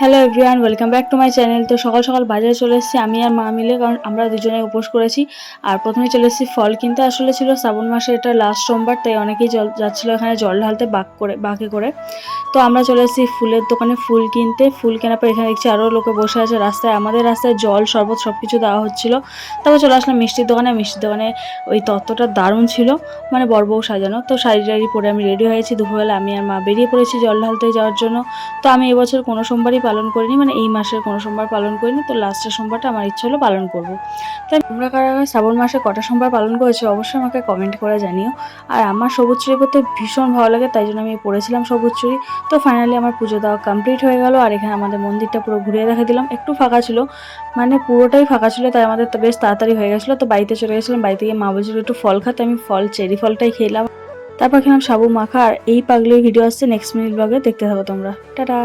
Hello everyone, welcome back to my channel. তো সকাল সকাল বাজারে চলে এসেছি আমি আর মা মিলে, কারণ আমরা দুজনে উপোস করেছি। আর প্রথমে চলে এসেছি ফল কিনতে। আসলে ছিল শ্রাবণ মাসে এটা লাস্ট সোমবার, তাই অনেকেই যাচ্ছিলো এখানে জল ঢালতে বাঁকে করে। তো আমরা চলে এসেছি ফুলের দোকানে ফুল কিনতে। ফুল কেনার পর এখানে দেখছি আরও লোকে বসে আছে রাস্তায়। আমাদের রাস্তায় জল শরবত সব কিছু দেওয়া হচ্ছিলো। তারপর চলে আসলাম মিষ্টির দোকানে। মিষ্টির দোকানে ওই তত্ত্বটা দারুণ ছিল, মানে বড় বউ সাজানো। তো শাড়ি টাড়ি পরে আমি রেডি হয়েছি। দুপুরবেলা আমি আর মা বেরিয়ে পড়েছি জল ঢালতে যাওয়ার জন্য। তো আমি এবছর কোনো সোমবারই পালন করিনি, মানে এই মাসের কোনো সোমবার পালন করিনি। তো লাস্টের সোমবারটা আমার ইচ্ছে হলো পালন করবো। তাই তোমরা কারা শ্রাবণ মাসে কটা সোমবার পালন করেছো অবশ্যই আমাকে কমেন্ট করে জানিও। আর আমার সবুজ চুড়ি পরতে ভীষণ ভালো লাগে, তাই জন্য আমি পরেছিলাম সবুজ চুড়ি। তো ফাইনালি আমার পুজো দেওয়া কমপ্লিট হয়ে গেল। আর এখানে আমাদের মন্দিরটা পুরো ঘুরিয়ে দেখা দিলাম। একটু ফাঁকা ছিল, মানে পুরোটাই ফাঁকা ছিল, তাই আমাদের বেশ তাড়াতাড়ি হয়ে গেছিলো। তো বাড়িতে চলে গেছিলাম। বাড়িতে গিয়ে মা বলছিল একটু ফল খাতে, আমি চেরি ফলটাই খেলাম। তারপর খেলাম সাবু মাখা। আর এই পাগলির ভিডিও আসছে নেক্সট মিনিট ব্লগে, দেখতে থাকো তোমরা। টাটা।